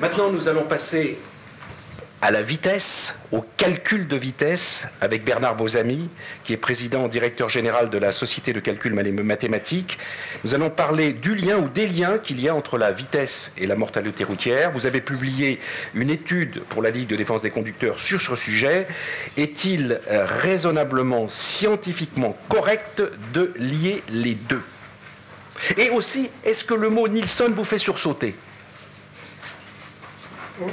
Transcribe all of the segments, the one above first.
Maintenant, nous allons passer à la vitesse, au calcul de vitesse, avec Bernard Bozamy, qui est président directeur général de la Société de calcul mathématique. Nous allons parler du lien ou des liens qu'il y a entre la vitesse et la mortalité routière. Vous avez publié une étude pour la Ligue de défense des conducteurs sur ce sujet. Est-il raisonnablement, scientifiquement correct de lier les deux? Et aussi, est-ce que le mot Nielsen vous fait sursauter? Oui,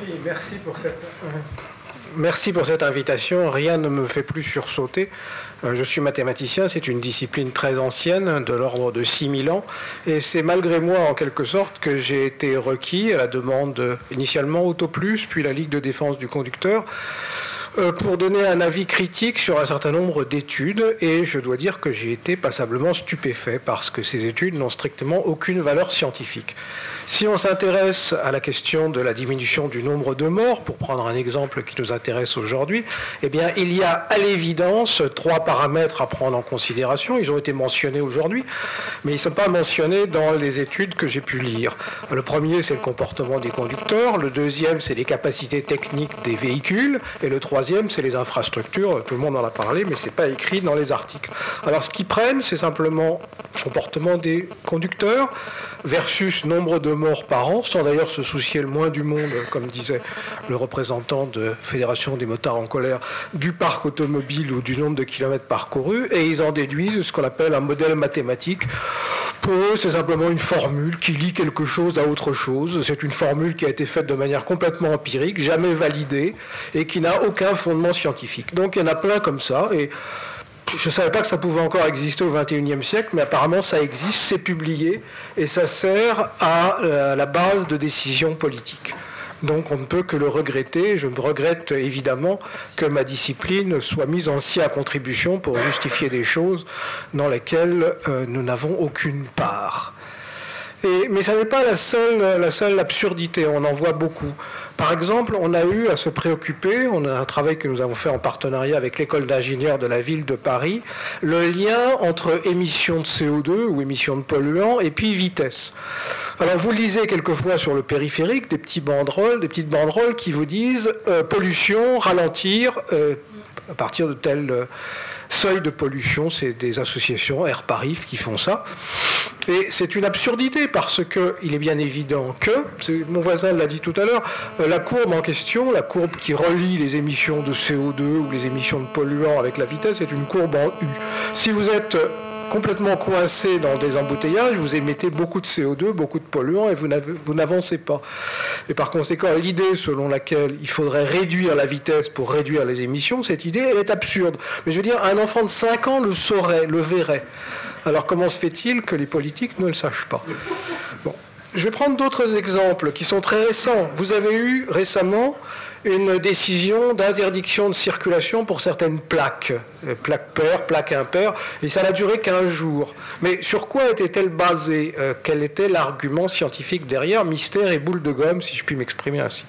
merci pour cette invitation. Rien ne me fait plus sursauter. Je suis mathématicien, c'est une discipline très ancienne, de l'ordre de 6000 ans. Et c'est malgré moi, en quelque sorte, que j'ai été requis à la demande initialement Autoplus, puis la Ligue de défense du conducteur, pour donner un avis critique sur un certain nombre d'études, et je dois dire que j'ai été passablement stupéfait parce que ces études n'ont strictement aucune valeur scientifique. Si on s'intéresse à la question de la diminution du nombre de morts, pour prendre un exemple qui nous intéresse aujourd'hui, eh bien, il y a à l'évidence 3 paramètres à prendre en considération. Ils ont été mentionnés aujourd'hui, mais ils ne sont pas mentionnés dans les études que j'ai pu lire. Le premier, c'est le comportement des conducteurs. Le deuxième, c'est les capacités techniques des véhicules. Et le troisième, c'est les infrastructures. Tout le monde en a parlé, mais ce n'est pas écrit dans les articles. Alors, ce qu'ils prennent, c'est simplement le comportement des conducteurs versus nombre de morts par an, sans d'ailleurs se soucier le moins du monde, comme disait le représentant de Fédération des motards en colère, du parc automobile ou du nombre de kilomètres parcourus, et ils en déduisent ce qu'on appelle un modèle mathématique. Pour eux, c'est simplement une formule qui lie quelque chose à autre chose. C'est une formule qui a été faite de manière complètement empirique, jamais validée, et qui n'a aucun fondement scientifique. Donc il y en a plein comme ça, et je ne savais pas que ça pouvait encore exister au XXIe siècle, mais apparemment ça existe, c'est publié, et ça sert à la base de décisions politiques. Donc on ne peut que le regretter. Je me regrette évidemment que ma discipline soit mise ainsi à contribution pour justifier des choses dans lesquelles nous n'avons aucune part. Mais ça n'est pas la seule absurdité, on en voit beaucoup. Par exemple, on a eu à se préoccuper, on a un travail que nous avons fait en partenariat avec l'école d'ingénieurs de la ville de Paris, le lien entre émissions de CO2 ou émissions de polluants et puis vitesse. Alors vous lisez quelquefois sur le périphérique des petites banderoles qui vous disent pollution, ralentir, à partir de tel seuil de pollution, c'est des associations, Air Paris, qui font ça. Et c'est une absurdité parce qu'il est bien évident que, mon voisin l'a dit tout à l'heure, la courbe en question, la courbe qui relie les émissions de CO2 ou les émissions de polluants avec la vitesse, est une courbe en U. Si vous êtes complètement coincé dans des embouteillages, vous émettez beaucoup de CO2, beaucoup de polluants et vous n'avancez pas. Et par conséquent, l'idée selon laquelle il faudrait réduire la vitesse pour réduire les émissions, cette idée, elle est absurde. Mais je veux dire, un enfant de 5 ans le saurait, le verrait. Alors comment se fait-il que les politiques ne le sachent pas? Bon. Je vais prendre d'autres exemples qui sont très récents. Vous avez eu récemment une décision d'interdiction de circulation pour certaines plaques, plaques paires, plaques impaires, et ça n'a duré qu'1 jour. Mais sur quoi était-elle basée? Quel était l'argument scientifique derrière? Mystère et boule de gomme, si je puis m'exprimer ainsi.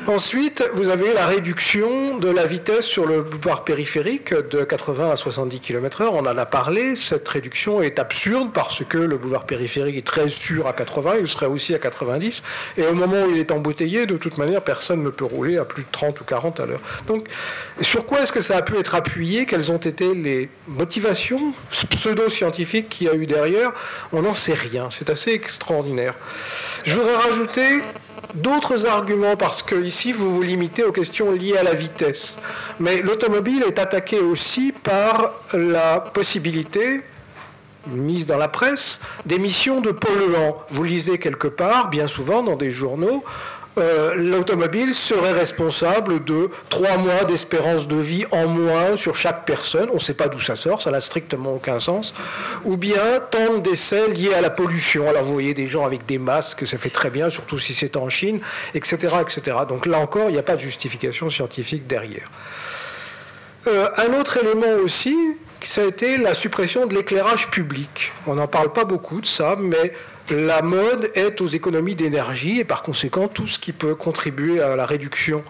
Ensuite, vous avez la réduction de la vitesse sur le boulevard périphérique de 80 à 70 km/h. On en a parlé. Cette réduction est absurde parce que le boulevard périphérique est très sûr à 80, il serait aussi à 90. Et au moment où il est embouteillé, de toute manière, personne ne peut rouler à plus de 30 ou 40 à l'heure. Donc, sur quoi est-ce que ça a pu être appuyé? Quelles ont été les motivations pseudo-scientifiques qu'il y a eu derrière? On n'en sait rien. C'est assez extraordinaire. Je voudrais rajouter d'autres arguments, parce que ici vous vous limitez aux questions liées à la vitesse. Mais l'automobile est attaquée aussi par la possibilité, mise dans la presse, d'émissions de polluants. Vous lisez quelque part, bien souvent dans des journaux, l'automobile serait responsable de 3 mois d'espérance de vie en moins sur chaque personne. On ne sait pas d'où ça sort, ça n'a strictement aucun sens. Ou bien tant de décès liés à la pollution. Alors vous voyez des gens avec des masques, ça fait très bien, surtout si c'est en Chine, etc., etc. Donc là encore, il n'y a pas de justification scientifique derrière. Un autre élément aussi, ça a été la suppression de l'éclairage public. On n'en parle pas beaucoup de ça, mais la mode est aux économies d'énergie et par conséquent tout ce qui peut contribuer à la réduction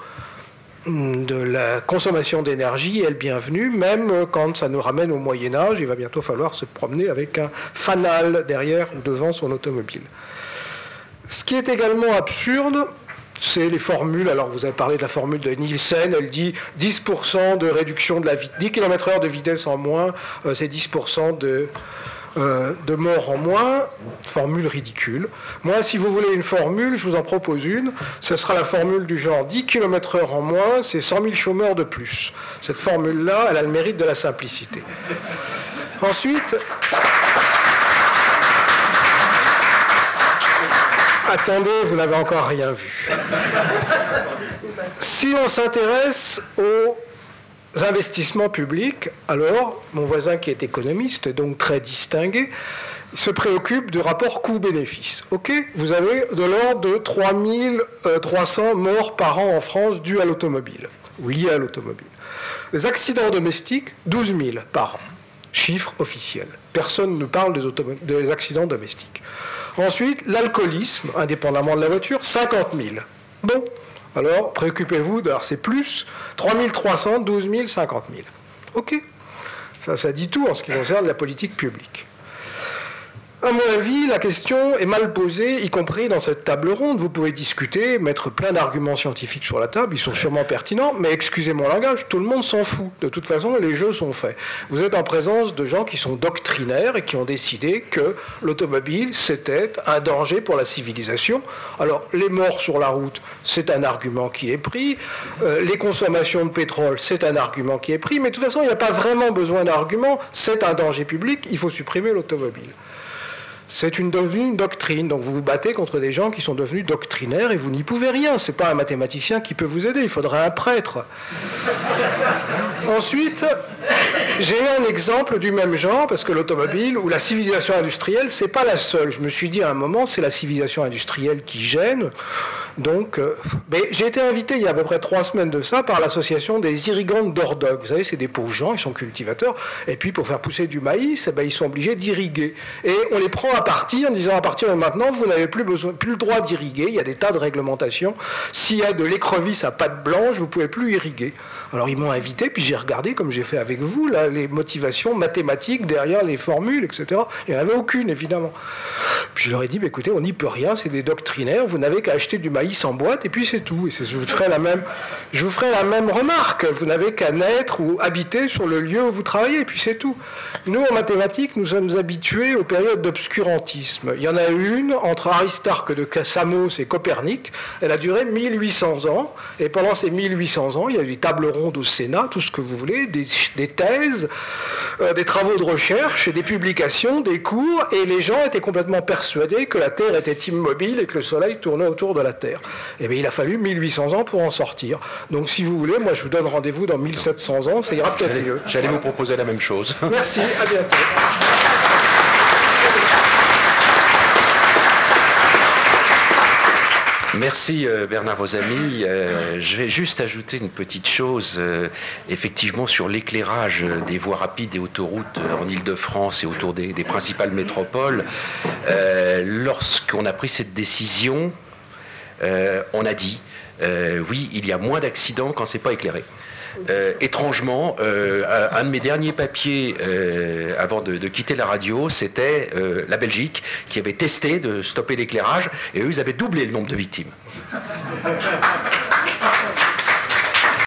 de la consommation d'énergie est le bienvenu, même quand ça nous ramène au Moyen-Âge. Il va bientôt falloir se promener avec un fanal derrière ou devant son automobile. Ce qui est également absurde, c'est les formules. Alors vous avez parlé de la formule de Nielsen, elle dit 10% de réduction de la vitesse, 10 km/h de vitesse en moins, c'est 10% de morts en moins. Formule ridicule. Moi, si vous voulez une formule, je vous en propose une. Ce sera la formule du genre 10 km/h en moins, c'est 100 000 chômeurs de plus. Cette formule-là, elle a le mérite de la simplicité. Ensuite... Attendez, vous n'avez encore rien vu. Si on s'intéresse aux investissements publics, alors, mon voisin qui est économiste, donc très distingué, se préoccupe du rapport coût-bénéfice. Ok, vous avez de l'ordre de 3300 morts par an en France dus à l'automobile, ou liés à l'automobile. Les accidents domestiques, 12 000 par an. Chiffre officiel. Personne ne parle des accidents domestiques. Ensuite, l'alcoolisme, indépendamment de la voiture, 50 000. Bon, alors, préoccupez-vous, alors c'est plus, 3 300, 12 000, 50 000. OK. Ça dit tout en ce qui concerne la politique publique. À mon avis, la question est mal posée, y compris dans cette table ronde. Vous pouvez discuter, mettre plein d'arguments scientifiques sur la table, ils sont sûrement pertinents, mais excusez mon langage, tout le monde s'en fout. De toute façon, les jeux sont faits. Vous êtes en présence de gens qui sont doctrinaires et qui ont décidé que l'automobile, c'était un danger pour la civilisation. Alors, les morts sur la route, c'est un argument qui est pris. Les consommations de pétrole, c'est un argument qui est pris. Mais de toute façon, il n'y a pas vraiment besoin d'arguments. C'est un danger public, il faut supprimer l'automobile. C'est devenue une doctrine, donc vous vous battez contre des gens qui sont devenus doctrinaires et vous n'y pouvez rien. Ce n'est pas un mathématicien qui peut vous aider, il faudrait un prêtre. Ensuite, j'ai un exemple du même genre, parce que l'automobile ou la civilisation industrielle, c'est pas la seule. Je me suis dit à un moment, c'est la civilisation industrielle qui gêne. Donc, j'ai été invité il y a à peu près 3 semaines de ça par l'association des irrigants de Dordogne. Vous savez, c'est des pauvres gens, ils sont cultivateurs, et puis pour faire pousser du maïs, ils sont obligés d'irriguer. Et on les prend à partie en disant à partir de maintenant, vous n'avez plus le droit d'irriguer, il y a des tas de réglementations. S'il y a de l'écrevisse à pattes blanches, vous ne pouvez plus irriguer. Alors ils m'ont invité, puis j'ai regardé, comme j'ai fait avec vous, là, les motivations mathématiques derrière les formules, etc. Il n'y en avait aucune, évidemment. Puis je leur ai dit, écoutez, on n'y peut rien, c'est des doctrinaires, vous n'avez qu'à acheter du maïs en boîte, et puis c'est tout. Et je vous ferai la même remarque. Vous n'avez qu'à naître ou habiter sur le lieu où vous travaillez, et puis c'est tout. Nous, en mathématiques, nous sommes habitués aux périodes d'obscurantisme. Il y en a une entre Aristarque de Samos et Copernic. Elle a duré 1800 ans. Et pendant ces 1800 ans, il y a eu des tables rondes au Sénat, tout ce que vous voulez, des thèses, des travaux de recherche, et des publications, des cours. Et les gens étaient complètement persuadés que la Terre était immobile et que le Soleil tournait autour de la Terre. Eh bien, il a fallu 1800 ans pour en sortir. Donc, si vous voulez, moi, je vous donne rendez-vous dans 1700 ans. Ça ira peut-être mieux. J'allais vous proposer la même chose. Merci. À bientôt. Merci Bernard Bozamy. Je vais juste ajouter une petite chose, effectivement sur l'éclairage des voies rapides et autoroutes en Île-de-France et autour des principales métropoles. Lorsqu'on a pris cette décision, on a dit oui, il y a moins d'accidents quand c'est pas éclairé. Étrangement, un de mes derniers papiers avant de quitter la radio, c'était la Belgique qui avait testé de stopper l'éclairage et eux, ils avaient doublé le nombre de victimes.